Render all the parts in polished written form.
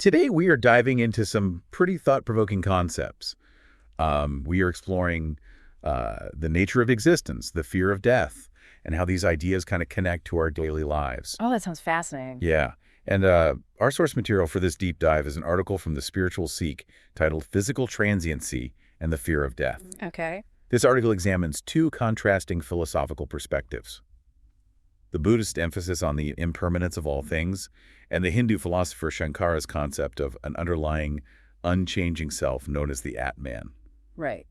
Today, we are diving into some pretty thought-provoking concepts. We are exploring the nature of existence, the fear of death, and how these ideas kind of connect to our daily lives. Oh, that sounds fascinating. Yeah. And our source material for this deep dive is an article from the Spiritual Seek titled Physical Transiency and the Fear of Death. Okay. This article examines two contrasting philosophical perspectives: the Buddhist emphasis on the impermanence of all things, and the Hindu philosopher Shankara's concept of an underlying, unchanging self known as the Atman. Right.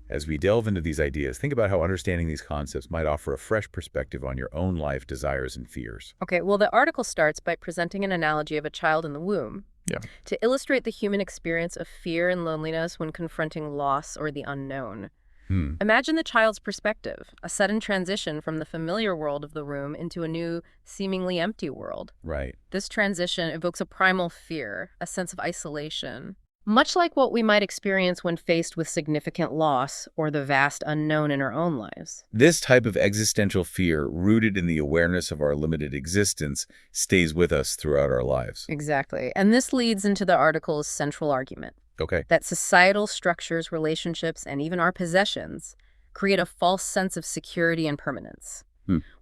As we delve into these ideas, think about how understanding these concepts might offer a fresh perspective on your own life, desires, and fears. Okay, well, the article starts by presenting an analogy of a child in the womb Yeah. to illustrate the human experience of fear and loneliness when confronting loss or the unknown. Imagine the child's perspective, a sudden transition from the familiar world of the room into a new, seemingly empty world. Right. This transition evokes a primal fear, a sense of isolation, much like what we might experience when faced with significant loss or the vast unknown in our own lives. This type of existential fear, rooted in the awareness of our limited existence, stays with us throughout our lives. Exactly. And this leads into the article's central argument, Okay. that societal structures, relationships, and even our possessions create a false sense of security and permanence.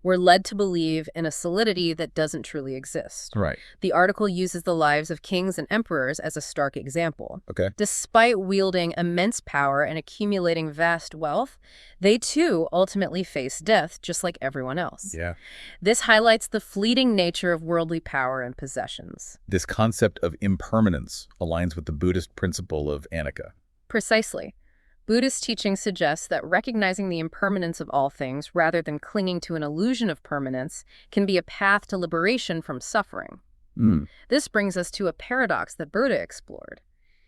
We're led to believe in a solidity that doesn't truly exist. Right. The article uses the lives of kings and emperors as a stark example. Okay. Despite wielding immense power and accumulating vast wealth, they too ultimately face death just like everyone else. Yeah. This highlights the fleeting nature of worldly power and possessions. This concept of impermanence aligns with the Buddhist principle of Anicca. Precisely. Buddhist teaching suggests that recognizing the impermanence of all things rather than clinging to an illusion of permanence can be a path to liberation from suffering. This brings us to a paradox that Buddha explored.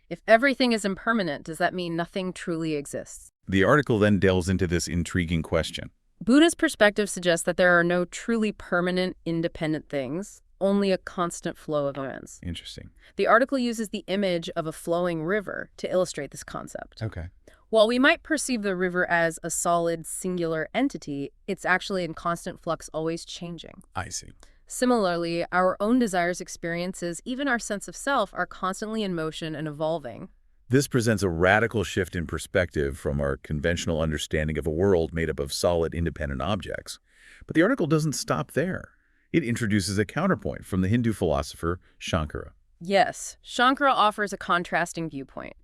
If everything is impermanent, does that mean nothing truly exists? The article then delves into this intriguing question. Buddha's perspective suggests that there are no truly permanent, independent things, only a constant flow of events. Interesting. The article uses the image of a flowing river to illustrate this concept. Okay. While we might perceive the river as a solid, singular entity, it's actually in constant flux, always changing. I see. Similarly, our own desires, experiences, even our sense of self are constantly in motion and evolving. This presents a radical shift in perspective from our conventional understanding of a world made up of solid, independent objects. But the article doesn't stop there. It introduces a counterpoint from the Hindu philosopher Shankara. Yes, Shankara offers a contrasting viewpoint.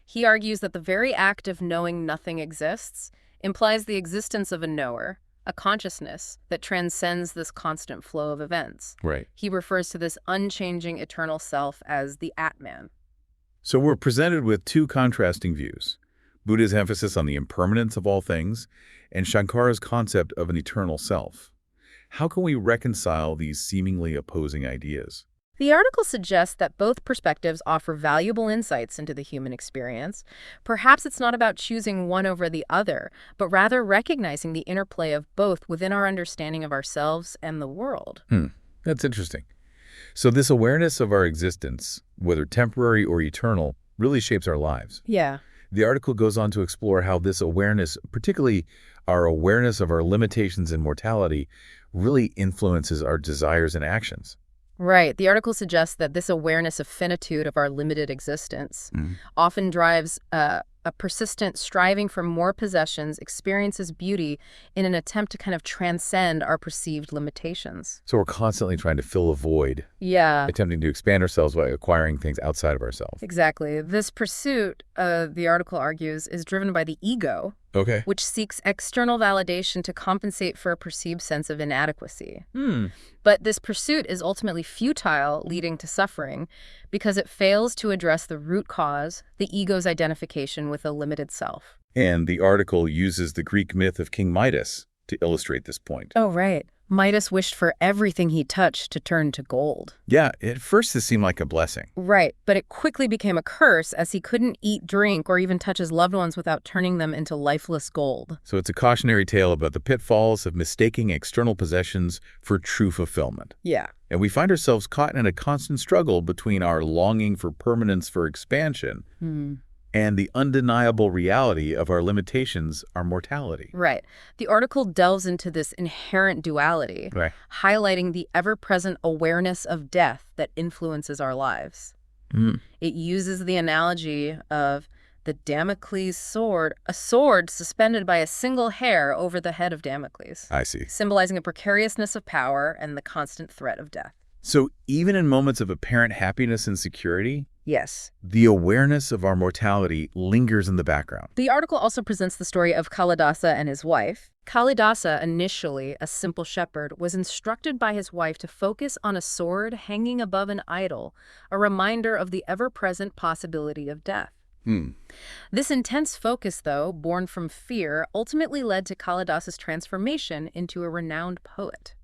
He argues that the very act of knowing nothing exists implies the existence of a knower, a consciousness that transcends this constant flow of events. Right. He refers to this unchanging eternal self as the Atman. So we're presented with two contrasting views: Buddha's emphasis on the impermanence of all things, and Shankara's concept of an eternal self. How can we reconcile these seemingly opposing ideas? The article suggests that both perspectives offer valuable insights into the human experience. Perhaps it's not about choosing one over the other, but rather recognizing the interplay of both within our understanding of ourselves and the world. That's interesting. So this awareness of our existence, whether temporary or eternal, really shapes our lives. Yeah. The article goes on to explore how this awareness, particularly our awareness of our limitations and mortality, really influences our desires and actions. Right. The article suggests that this awareness of finitude of our limited existence often drives a persistent striving for more possessions, experiences beauty in an attempt to kind of transcend our perceived limitations. So we're constantly trying to fill a void, Yeah, attempting to expand ourselves by acquiring things outside of ourselves. exactly. This pursuit, the article argues, is driven by the ego, Okay. which seeks external validation to compensate for a perceived sense of inadequacy. But this pursuit is ultimately futile, leading to suffering, because it fails to address the root cause, the ego's identification with a limited self. And the article uses the Greek myth of King Midas to illustrate this point. Oh, right. Midas wished for everything he touched to turn to gold. Yeah, at first this seemed like a blessing. Right, but it quickly became a curse as he couldn't eat, drink, or even touch his loved ones without turning them into lifeless gold. So it's a cautionary tale about the pitfalls of mistaking external possessions for true fulfillment. Yeah. And we find ourselves caught in a constant struggle between our longing for permanence, for expansion, and the undeniable reality of our limitations, our mortality. Right. The article delves into this inherent duality, Right. highlighting the ever-present awareness of death that influences our lives. Mm, It uses the analogy of the Damocles sword, a sword suspended by a single hair over the head of Damocles, I see. symbolizing a precariousness of power and the constant threat of death. So even in moments of apparent happiness and security, Yes. the awareness of our mortality lingers in the background. The article also presents the story of Kalidasa and his wife. Kalidasa, initially a simple shepherd, was instructed by his wife to focus on a sword hanging above an idol, a reminder of the ever-present possibility of death. Hmm. This intense focus, though, born from fear, ultimately led to Kalidasa's transformation into a renowned poet.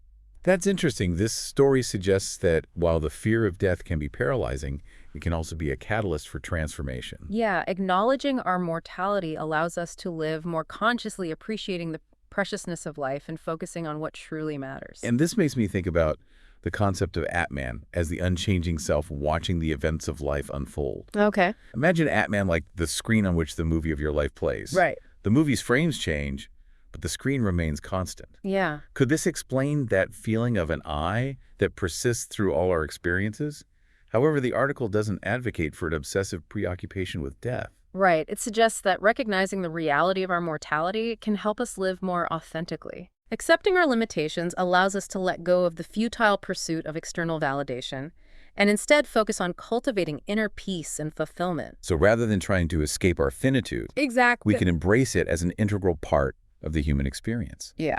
That's interesting. This story suggests that while the fear of death can be paralyzing, it can also be a catalyst for transformation. Yeah, acknowledging our mortality allows us to live more consciously, appreciating the preciousness of life and focusing on what truly matters. And this makes me think about the concept of Atman as the unchanging self watching the events of life unfold. Okay. Imagine Atman like the screen on which the movie of your life plays. Right. The movie's frames change, but the screen remains constant. Yeah. Could this explain that feeling of an I that persists through all our experiences? However, the article doesn't advocate for an obsessive preoccupation with death. Right. It suggests that recognizing the reality of our mortality can help us live more authentically. Accepting our limitations allows us to let go of the futile pursuit of external validation and instead focus on cultivating inner peace and fulfillment. So rather than trying to escape our finitude, Exactly. we can embrace it as an integral part of the human experience. Yeah.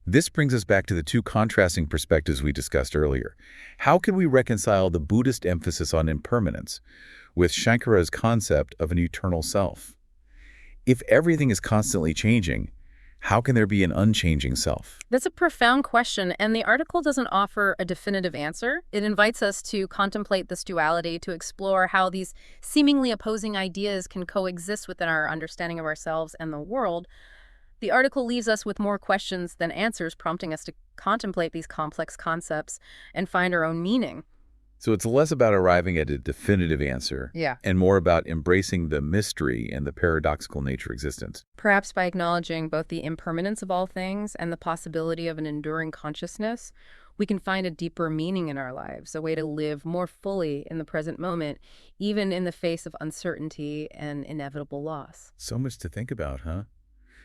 This brings us back to the two contrasting perspectives we discussed earlier. How can we reconcile the Buddhist emphasis on impermanence with Shankara's concept of an eternal self? If everything is constantly changing, how can there be an unchanging self? That's a profound question, and the article doesn't offer a definitive answer. It invites us to contemplate this duality, to explore how these seemingly opposing ideas can coexist within our understanding of ourselves and the world. The article leaves us with more questions than answers, prompting us to contemplate these complex concepts and find our own meaning. So it's less about arriving at a definitive answer Yeah. and more about embracing the mystery and the paradoxical nature of existence. Perhaps by acknowledging both the impermanence of all things and the possibility of an enduring consciousness, we can find a deeper meaning in our lives, a way to live more fully in the present moment, even in the face of uncertainty and inevitable loss. So much to think about, huh?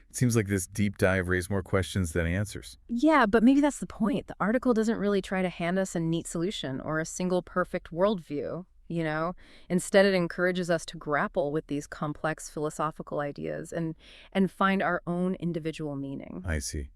It seems like this deep dive raised more questions than answers. Yeah, but maybe that's the point. The article doesn't really try to hand us a neat solution or a single perfect worldview, you know? Instead, it encourages us to grapple with these complex philosophical ideas and find our own individual meaning. I see.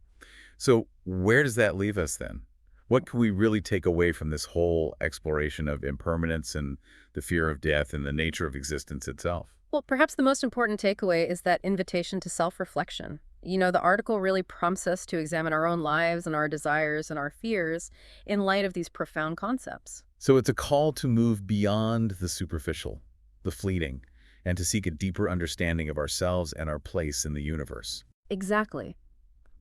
So where does that leave us then? What can we really take away from this whole exploration of impermanence and the fear of death and the nature of existence itself? Well, perhaps the most important takeaway is that invitation to self-reflection. You know, the article really prompts us to examine our own lives and our desires and our fears in light of these profound concepts. So it's a call to move beyond the superficial, the fleeting, and to seek a deeper understanding of ourselves and our place in the universe. Exactly.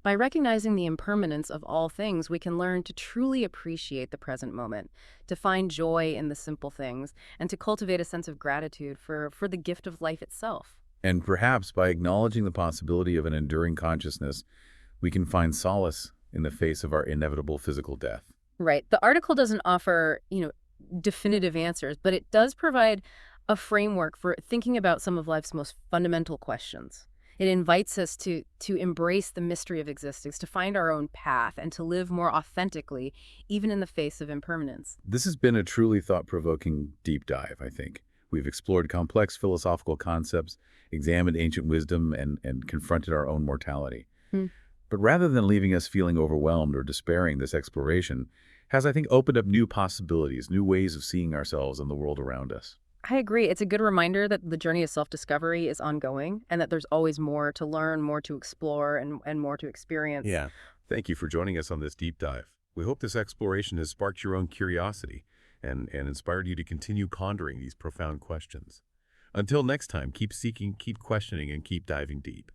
By recognizing the impermanence of all things, we can learn to truly appreciate the present moment, to find joy in the simple things, and to cultivate a sense of gratitude for the gift of life itself. And perhaps by acknowledging the possibility of an enduring consciousness, we can find solace in the face of our inevitable physical death. Right. The article doesn't offer, definitive answers, but it does provide a framework for thinking about some of life's most fundamental questions. It invites us to embrace the mystery of existence, to find our own path, and to live more authentically, even in the face of impermanence. This has been a truly thought-provoking deep dive, I think. We've explored complex philosophical concepts, examined ancient wisdom, and confronted our own mortality. Hmm. But rather than leaving us feeling overwhelmed or despairing, this exploration has, I think, opened up new possibilities, new ways of seeing ourselves and the world around us. I agree. It's a good reminder that the journey of self-discovery is ongoing and that there's always more to learn, more to explore, and more to experience. Yeah. Thank you for joining us on this deep dive. We hope this exploration has sparked your own curiosity and inspired you to continue pondering these profound questions. Until next time, keep seeking, keep questioning, and keep diving deep.